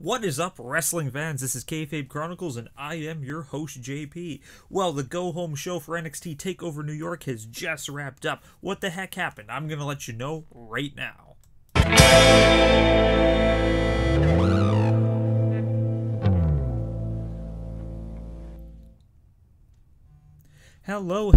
What is up, wrestling fans? This is Kayfabe Chronicles, and I am your host, JP. Well, the go-home show for NXT TakeOver New York has just wrapped up. What the heck happened? I'm going to let you know right now. Hello,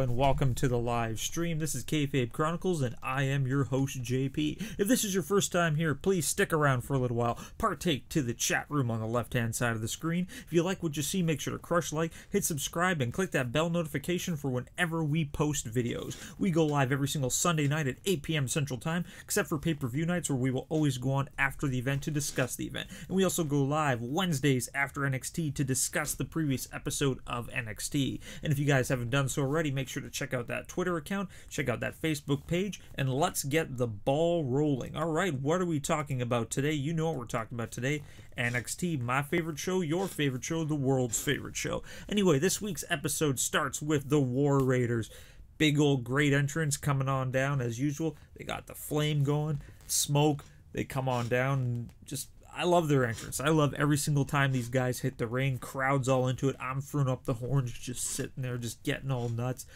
and welcome to the live stream. This is Kayfabe Chronicles, and I am your host, JP. If this is your first time here, please stick around for a little while. Partake to the chat room on the left-hand side of the screen. If you like what you see, make sure to crush like, hit subscribe, and click that bell notification for whenever we post videos. We go live every single Sunday night at 8 p.m. Central Time, except for pay-per-view nights, where we will always go on after the event to discuss the event. And we also go live Wednesdays after NXT to discuss the previous episode of NXT. And if you guys haven't done so already, make sure to check out that Twitter account, check out that Facebook page, and let's get the ball rolling. All right, what are we talking about today? You know what we're talking about today. NXT, my favorite show, your favorite show, the world's favorite show. Anyway, this week's episode starts with the War Raiders. Big old great entrance coming on down as usual. They got the flame going, smoke. They come on down and just... I love their entrance. I love every single time these guys hit the ring. Crowd's all into it. I'm throwing up the horns, just sitting there, just getting all nuts.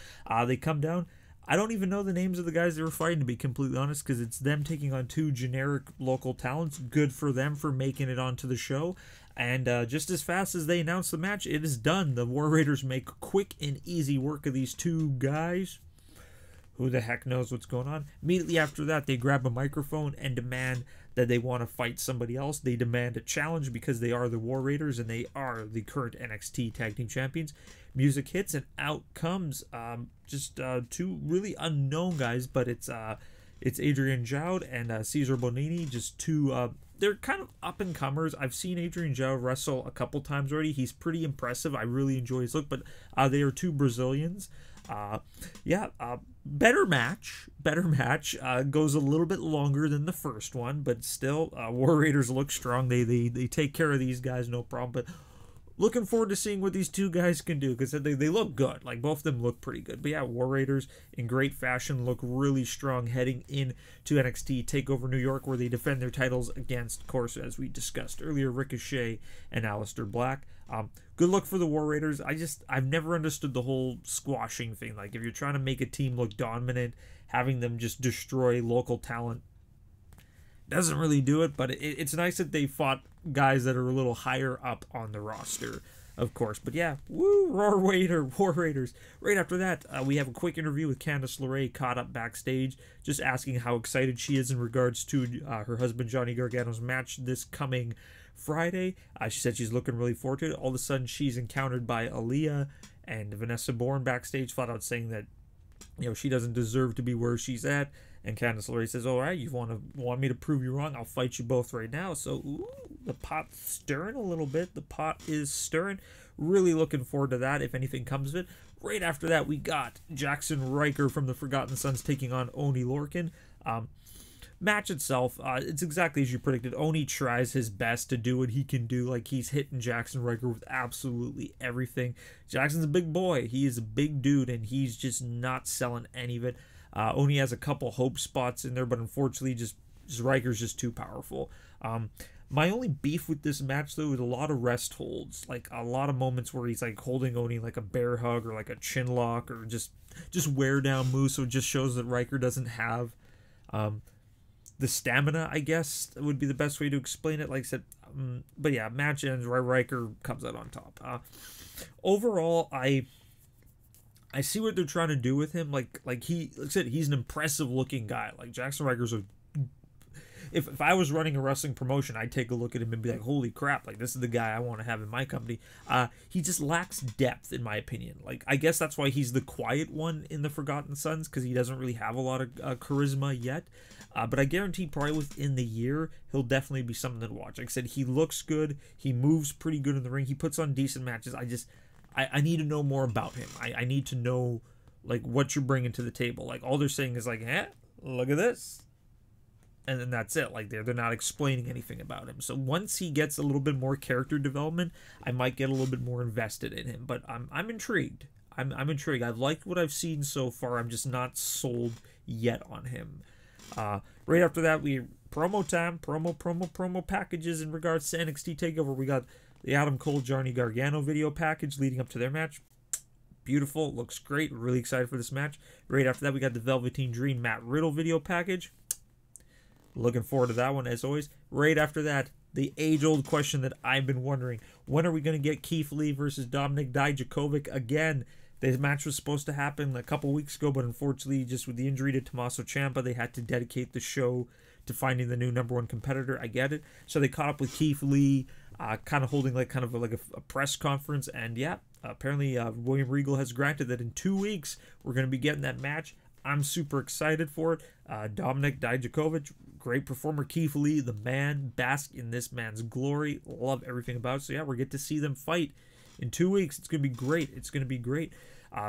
They come down. I don't even know the names of the guys they were fighting, to be completely honest, because it's them taking on two generic local talents. Good for them for making it onto the show. And just as fast as they announce the match, it is done. The War Raiders make quick and easy work of these two guys. Who the heck knows what's going on? Immediately after that, they grab a microphone and demand that they want to fight somebody else. They demand a challenge because they are the War Raiders and they are the current NXT Tag Team Champions. Music hits and out comes two really unknown guys, but it's Adrian Joud and Cesar Bonini, just two... they're kind of up-and-comers. I've seen Adrian Joud wrestle a couple times already. He's pretty impressive. I really enjoy his look, but they are two Brazilians. Better match. Goes a little bit longer than the first one, but still, War Raiders look strong. They take care of these guys, no problem. But looking forward to seeing what these two guys can do, because they look good. Like, both of them look pretty good. But yeah, War Raiders in great fashion, look really strong heading into NXT TakeOver New York, where they defend their titles against, of course, as we discussed earlier, Ricochet and Aleister Black. Good luck for the War Raiders. I've never understood the whole squashing thing. Like, if you're trying to make a team look dominant, having them just destroy local talent doesn't really do it, but it's nice that they fought guys that are a little higher up on the roster, of course. But yeah, woo, War Raiders. Right after that, we have a quick interview with Candice LeRae caught up backstage, just asking how excited she is in regards to her husband Johnny Gargano's match this coming Friday. She said she's looking really forward to it. All of a sudden, she's encountered by Aaliyah and Vanessa Bourne backstage, flat out saying that, you know, she doesn't deserve to be where she's at. And Candice LeRae says, all right, you want me to prove you wrong? I'll fight you both right now. So, ooh, the pot's stirring a little bit. The pot is stirring. Really looking forward to that, if anything comes of it. Right after that, we got Jackson Ryker from the Forgotten Sons taking on Oney Lorcan. Match itself, it's exactly as you predicted. Oney tries his best to do what he can do. Like, he's hitting Jackson Ryker with absolutely everything. Jackson's a big boy. He is a big dude, and he's just not selling any of it. Oney has a couple hope spots in there, but unfortunately, just Ryker's just too powerful. My only beef with this match, though, is a lot of rest holds. Like, a lot of moments where he's, like, holding Oney like a bear hug or like a chin lock or just wear down moves. So it just shows that Ryker doesn't have the stamina, I guess, would be the best way to explain it. Like I said, but yeah, match ends, Ryker comes out on top. Overall, I see what they're trying to do with him. Like I said, he's an impressive looking guy. Like, Jackson Ryker's if I was running a wrestling promotion, I'd take a look at him and be like, holy crap, like, this is the guy I want to have in my company. He just lacks depth, in my opinion. Like, I guess that's why he's the quiet one in the Forgotten Sons, because he doesn't really have a lot of charisma yet. But I guarantee probably within the year, he'll definitely be something to watch. Like I said, he looks good. He moves pretty good in the ring. He puts on decent matches. I need to know more about him. I need to know, like, what you're bringing to the table. Like, all they're saying is, like, look at this. And then that's it. Like, they're not explaining anything about him. So once he gets a little bit more character development, I might get a little bit more invested in him. But I'm intrigued. I'm intrigued. I've liked what I've seen so far. I'm just not sold yet on him. Right after that, we promo time, promo packages in regards to NXT TakeOver. We got the Adam Cole, Johnny Gargano video package leading up to their match. Beautiful, looks great. Really excited for this match. Right after that, we got the Velveteen Dream Matt Riddle video package. Looking forward to that one as always. Right after that, the age-old question that I've been wondering: when are we going to get Keith Lee versus Dominik Dijakovic again? The match was supposed to happen a couple weeks ago, but unfortunately, just with the injury to Tommaso Ciampa, they had to dedicate the show to finding the new #1 competitor. I get it. So they caught up with Keith Lee, kind of holding like a press conference, and yeah, apparently William Regal has granted that in 2 weeks we're going to be getting that match. I'm super excited for it. Dominik Dijakovic, great performer. Keith Lee, the man, bask in this man's glory. Love everything about it. So yeah, we're get to see them fight in 2 weeks. It's going to be great. It's going to be great.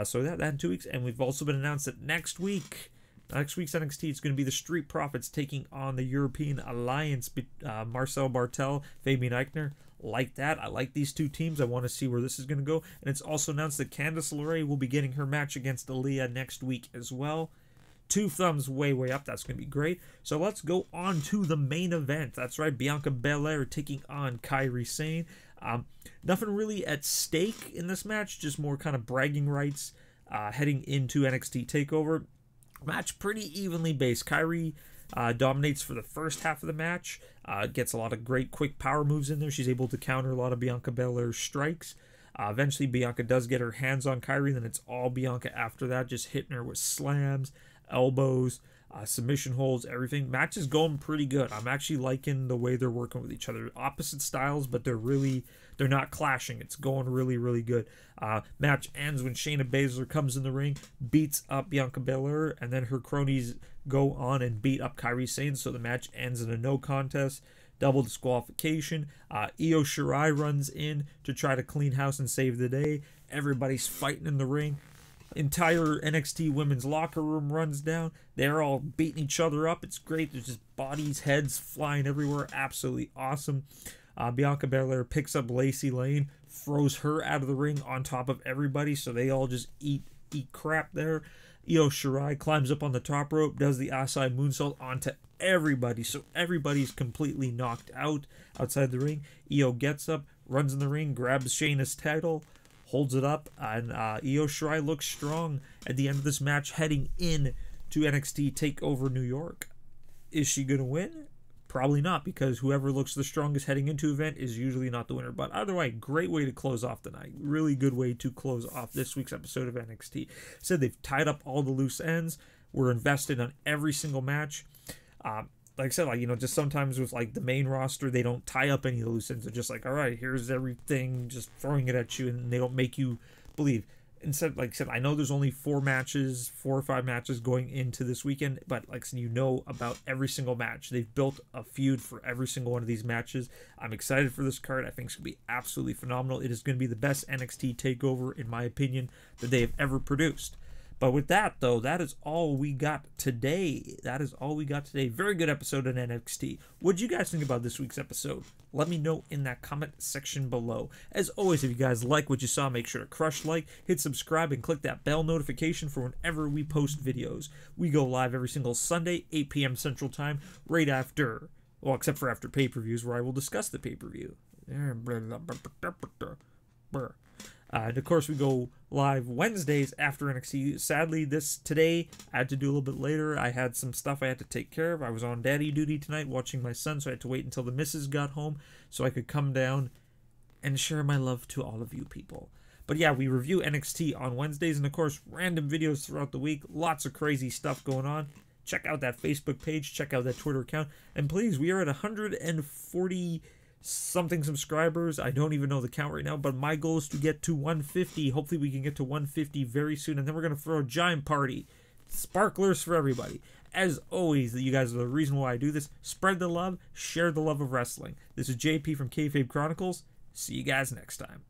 So that in 2 weeks. And we've also been announced that next week's NXT, it's going to be the Street Profits taking on the European Alliance. Marcel Bartel, Fabian Eichner. Like that. I like these two teams. I want to see where this is going to go. And it's also announced that Candice LeRae will be getting her match against Aaliyah next week as well. 2 thumbs way up. That's going to be great. So let's go on to the main event. That's right. Bianca Belair taking on Kairi Sane. Nothing really at stake in this match. Just more kind of bragging rights heading into NXT TakeOver. Match pretty evenly based. Kairi dominates for the first half of the match. Gets a lot of great quick power moves in there. She's able to counter a lot of Bianca Belair's strikes. Eventually, Bianca does get her hands on Kairi. Then it's all Bianca after that, just hitting her with slams, elbows, submission holds, everything. Match is going pretty good. I'm actually liking the way they're working with each other. Opposite styles, but they're not clashing. It's going really good. Match ends when Shayna Baszler comes in the ring, beats up Bianca Belair, and then her cronies go on and beat up Kairi Sane. So the match ends in a no contest, double disqualification. Io Shirai runs in to try to clean house and save the day. Everybody's fighting in the ring. Entire NXT women's locker room runs down. They're all beating each other up. It's great. There's just bodies, heads flying everywhere. Absolutely awesome. Bianca Belair picks up Lacey Lane, throws her out of the ring on top of everybody, so they all just eat crap there. Io Shirai climbs up on the top rope, does the Asai moonsault onto everybody, so everybody's completely knocked out outside the ring. Io gets up, runs in the ring, grabs Shayna's title, holds it up, and Io Shirai looks strong at the end of this match heading in to NXT TakeOver New York. Is she going to win? Probably not, because whoever looks the strongest heading into event is usually not the winner. But either way, great way to close off the night. Really good way to close off this week's episode of NXT. Said they've tied up all the loose ends. We're invested on every single match. Like I said, just sometimes with the main roster, they don't tie up any of the loose ends. They're just like, all right, here's everything, just throwing it at you, and they don't make you believe. Instead, like I said, I know there's only 4 or 5 matches going into this weekend, but like I said, about every single match. They've built a feud for every single one of these matches. I'm excited for this card. I think it's going to be absolutely phenomenal. It is going to be the best NXT TakeOver, in my opinion, that they have ever produced. But with that, though, that is all we got today. Very good episode of NXT. What did you guys think about this week's episode? Let me know in that comment section below. As always, if you guys like what you saw, make sure to crush like, hit subscribe, and click that bell notification for whenever we post videos. We go live every single Sunday, 8 p.m. Central Time, right after, well, except for after pay-per-views, where I will discuss the pay-per-view. And of course, we go live Wednesdays after NXT. Sadly, today I had to do a little bit later. I had some stuff I had to take care of. I was on daddy duty tonight watching my son, so I had to wait until the missus got home so I could come down and share my love to all of you people. But yeah, we review NXT on Wednesdays, and of course, random videos throughout the week. Lots of crazy stuff going on. Check out that Facebook page. Check out that Twitter account. And please, we are at 140 something subscribers. I don't even know the count right now, but my goal is to get to 150. Hopefully we can get to 150 very soon, and then we're going to throw a giant party. Sparklers for everybody. As always, you guys are the reason why I do this. Spread the love, share the love of wrestling. This is JP from Kayfabe Chronicles. See you guys next time.